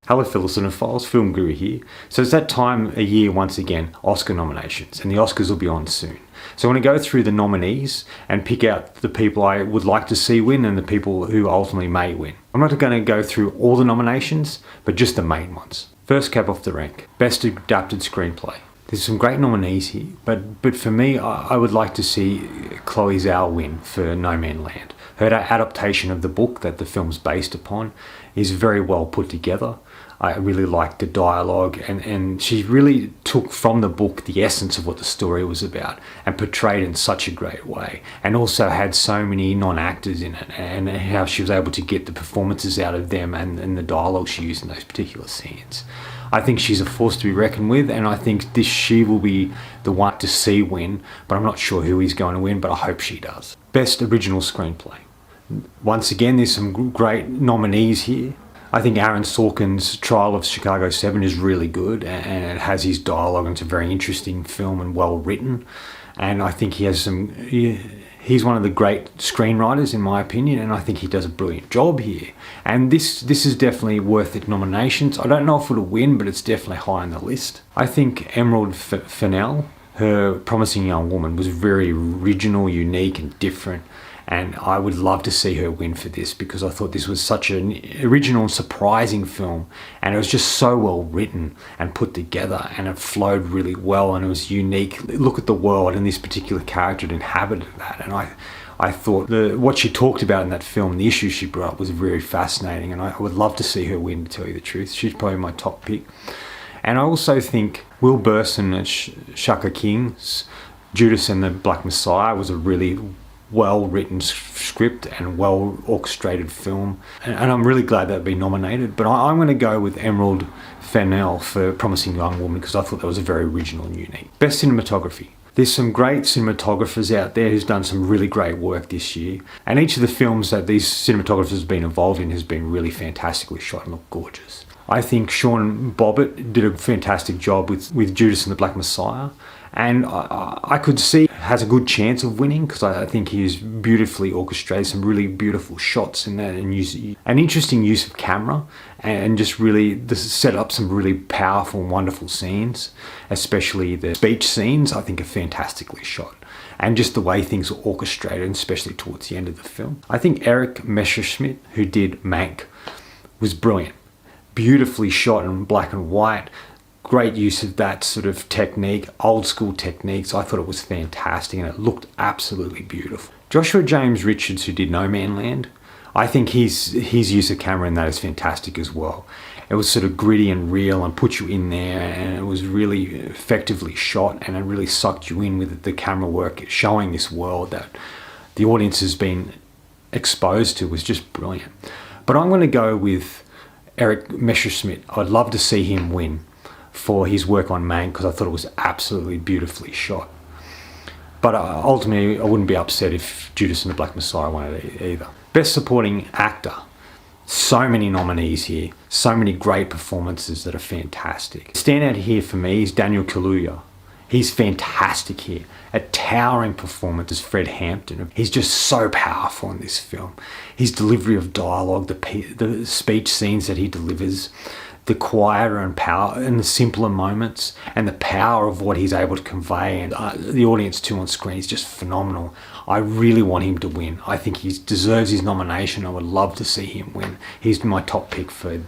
Hello fellow cinephiles, Film Guru here. So it's that time of year once again, Oscar nominations, and the Oscars will be on soon. So I want to go through the nominees and pick out the people I would like to see win and the people who ultimately may win. I'm not going to go through all the nominations, but just the main ones. First cab off the rank, Best Adapted Screenplay. There's some great nominees here, but for me, I would like to see Chloe Zhao win for No Man's Land. Her adaptation of the book that the film's based upon is very well put together. I really liked the dialogue, and she really took from the book the essence of what the story was about and portrayed in such a great way, and also had so many non-actors in it, and how she was able to get the performances out of them and the dialogue she used in those particular scenes. I think she's a force to be reckoned with, and I think she will be the one to see win, but I'm not sure who is going to win, but I hope she does. Best Original Screenplay. Once again, there's some great nominees here. I think Aaron Sorkin's Trial of Chicago 7 is really good, and it has his dialogue, and it's a very interesting film and well written. And I think he's one of the great screenwriters in my opinion, and I think he does a brilliant job here. And this is definitely worth its nominations. I don't know if it'll win, but it's definitely high on the list. I think Emerald Fennell, her Promising Young Woman, was very original, unique and different. And I would love to see her win for this, because I thought this was such an original and surprising film, and it was just so well written and put together, and it flowed really well, and it was unique. Look at the world, and this particular character inhabited that, and I thought what she talked about in that film, the issues she brought up, was very fascinating, and I would love to see her win, to tell you the truth. She's probably my top pick. And I also think Will Burson and Shaka King's Judas and the Black Messiah was a really well-written script and well-orchestrated film, and I'm really glad they've been nominated. But I'm going to go with Emerald Fennell for Promising Young Woman, because I thought that was a very original and unique. Best Cinematography. There's some great cinematographers out there who's done some really great work this year, and each of the films that these cinematographers have been involved in has been really fantastically shot and look gorgeous. I think Sean Bobbitt did a fantastic job with Judas and the Black Messiah, and I could see has a good chance of winning, because I think he's beautifully orchestrated some really beautiful shots in that, and an interesting use of camera, and just really set up some really powerful and wonderful scenes, especially the speech scenes. I think are fantastically shot, and just the way things are orchestrated, especially towards the end of the film. I think Eric Messerschmidt, who did Mank, was brilliant. Beautifully shot in black and white, great use of that sort of technique, old school techniques. I thought it was fantastic, and it looked absolutely beautiful. Joshua James Richards, who did No Man's Land, I think his use of camera in that is fantastic as well. It was sort of gritty and real and put you in there, and it was really effectively shot, and it really sucked you in with the camera work, showing this world that the audience has been exposed to. Was just brilliant. But I'm going to go with Eric Messerschmidt. I'd love to see him win for his work on Mank, because I thought it was absolutely beautifully shot. But ultimately, I wouldn't be upset if Judas and the Black Messiah won it either. Best Supporting Actor. So many nominees here. So many great performances that are fantastic. Standout here for me is Daniel Kaluuya. He's fantastic here. A towering performance as Fred Hampton. He's just so powerful in this film. His delivery of dialogue, the speech scenes that he delivers, the quieter and power and the simpler moments, and the power of what he's able to convey, and the audience too on screen is just phenomenal. I really want him to win. I think he deserves his nomination. I would love to see him win. He's my top pick for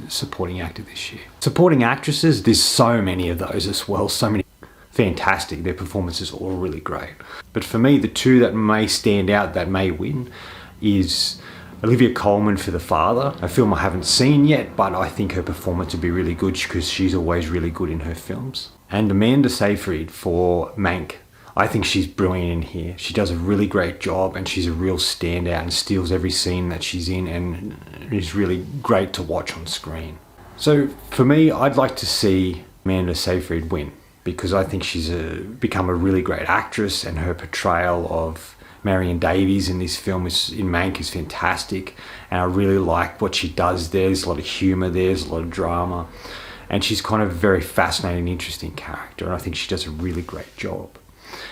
supporting actor this year. Supporting actresses, there's so many of those as well. So many fantastic. Their performances are all really great. But for me, the two that may stand out, that may win, is Olivia Colman for The Father, a film I haven't seen yet, but I think her performance would be really good, because she's always really good in her films. And Amanda Seyfried for Mank. I think she's brilliant in here. She does a really great job, and she's a real standout and steals every scene that she's in, and is really great to watch on screen. So for me, I'd like to see Amanda Seyfried win, because I think she's become a really great actress, and her portrayal of Marion Davies in this film in Mank is fantastic, and I really like what she does there. There's a lot of humour there, there's a lot of drama, and she's kind of a very fascinating, interesting character, and I think she does a really great job.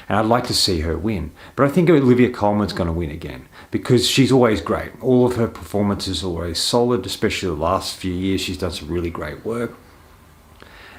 And I'd like to see her win, but I think Olivia Colman's going to win again. because she's always great. All of her performances are always solid, especially the last few years. She's done some really great work.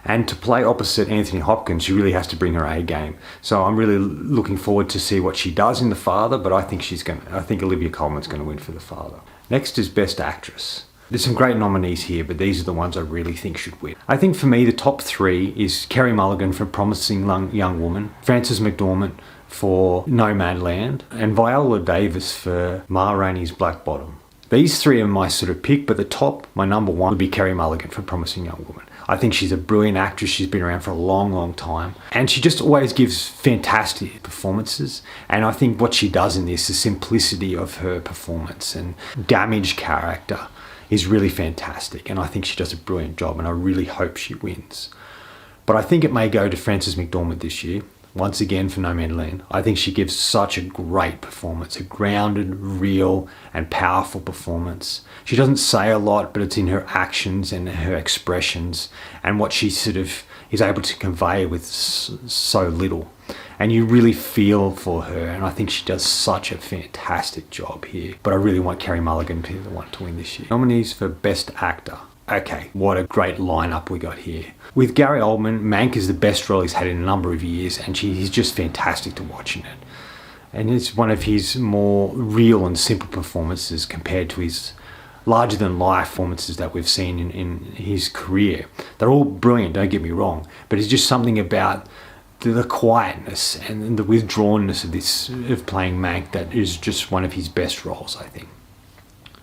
And to play opposite Anthony Hopkins, she really has to bring her A game. So I'm really looking forward to see what she does in The Father, but I think Olivia Colman's going to win for The Father. Next is Best Actress. There's some great nominees here, but these are the ones I really think should win. I think for me, the top three is Carey Mulligan for Promising Young Woman, Frances McDormand for Nomadland, and Viola Davis for Ma Rainey's Black Bottom. These three are my sort of pick, but the top, my number one, would be Carey Mulligan for Promising Young Woman. I think she's a brilliant actress. She's been around for a long, long time. And she just always gives fantastic performances. And I think what she does in this, the simplicity of her performance and damaged character, is really fantastic. And I think she does a brilliant job, and I really hope she wins. But I think it may go to Frances McDormand this year, once again for Nomadland. I think she gives such a great performance, a grounded, real, and powerful performance. She doesn't say a lot, but it's in her actions and her expressions and what she sort of is able to convey with so little. And you really feel for her, and I think she does such a fantastic job here. But I really want Carey Mulligan to be the one to win this year. Nominees for Best Actor. Okay, what a great lineup we got here. With Gary Oldman, Mank is the best role he's had in a number of years, and he's just fantastic to watch in it. And it's one of his more real and simple performances compared to his larger-than-life performances that we've seen in his career. They're all brilliant, don't get me wrong, but it's just something about the quietness and the withdrawnness of playing Mank that is just one of his best roles, I think.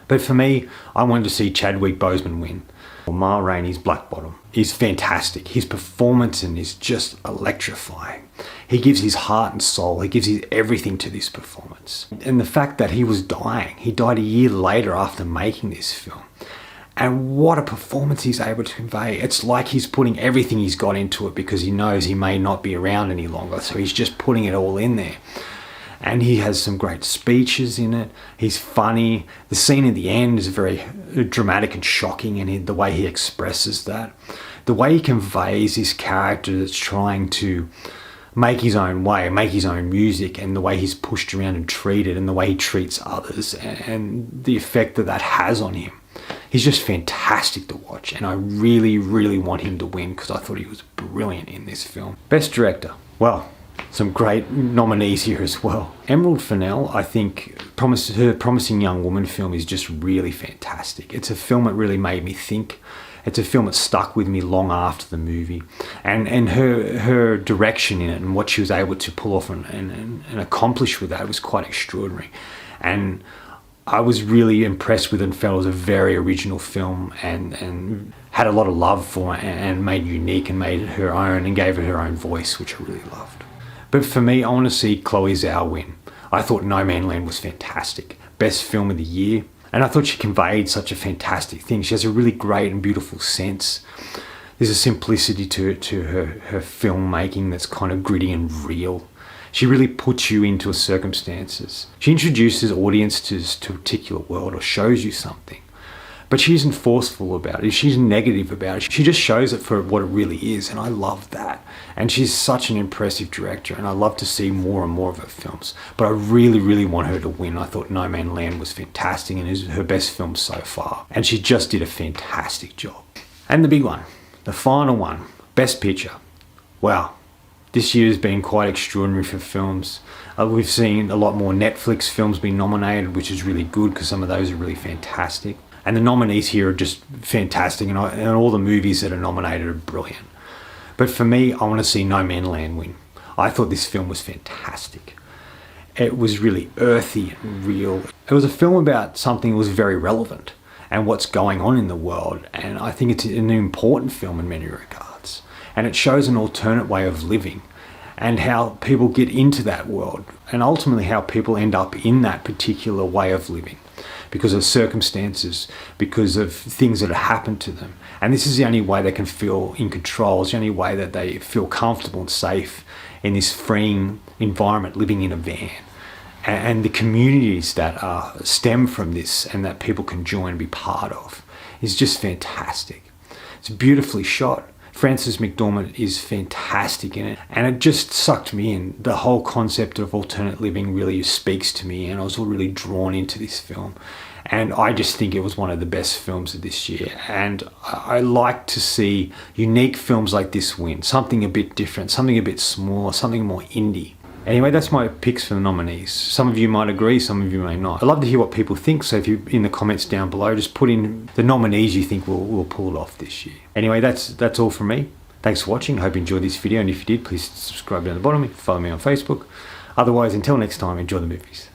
But for me, I wanted to see Chadwick Boseman win. Ma Rainey's Black Bottom is fantastic. His performance is just electrifying. He gives his heart and soul. He gives his everything to this performance. And the fact that he was dying, he died a year later after making this film. And what a performance he's able to convey. It's like he's putting everything he's got into it because he knows he may not be around any longer. So he's just putting it all in there. And he has some great speeches in it. He's funny. The scene at the end is very dramatic and shocking, and the way he expresses that. The way he conveys his character that's trying to make his own way, make his own music, and the way he's pushed around and treated, and the way he treats others, and the effect that has on him. He's just fantastic to watch, and I really, really want him to win because I thought he was brilliant in this film. Best Director. Well, some great nominees here as well. Emerald Fennell, I think, her Promising Young Woman film is just really fantastic. It's a film that really made me think. It's a film that stuck with me long after the movie. And her direction in it and what she was able to pull off and accomplish with that was quite extraordinary. And I was really impressed with it and felt it was a very original film and had a lot of love for it and made unique and made it her own and gave it her own voice, which I really loved. But for me, I want to see Chloe Zhao win. I thought Nomadland was fantastic. Best film of the year. And I thought she conveyed such a fantastic thing. She has a really great and beautiful sense. There's a simplicity to her filmmaking that's kind of gritty and real. She really puts you into circumstances. She introduces audiences to a particular world or shows you something. But she isn't forceful about it. She's negative about it. She just shows it for what it really is, and I love that. And she's such an impressive director, and I love to see more and more of her films. But I really, really want her to win. I thought Nomadland was fantastic and is her best film so far. And she just did a fantastic job. And the big one, the final one, Best Picture. Wow. This year has been quite extraordinary for films. We've seen a lot more Netflix films being nominated, which is really good because some of those are really fantastic. And the nominees here are just fantastic, and all the movies that are nominated are brilliant. But for me, I want to see Nomadland win. I thought this film was fantastic. It was really earthy and real. It was a film about something that was very relevant and what's going on in the world. And I think it's an important film in many regards. And it shows an alternate way of living and how people get into that world and ultimately how people end up in that particular way of living because of circumstances, because of things that have happened to them. And this is the only way they can feel in control. It's the only way that they feel comfortable and safe in this freeing environment, living in a van. And the communities that stem from this and that people can join and be part of is just fantastic. It's beautifully shot. Frances McDormand is fantastic in it, and it just sucked me in. The whole concept of alternate living really speaks to me, and I was really drawn into this film. And I just think it was one of the best films of this year. And I like to see unique films like this win. Something a bit different, something a bit smaller, something more indie. Anyway, that's my picks for the nominees. Some of you might agree, some of you may not. I'd love to hear what people think, so if you, in the comments down below, just put in the nominees you think will pull it off this year. Anyway, that's all from me. Thanks for watching. I hope you enjoyed this video, and if you did, please subscribe down the bottom. Follow me on Facebook. Otherwise, until next time, enjoy the movies.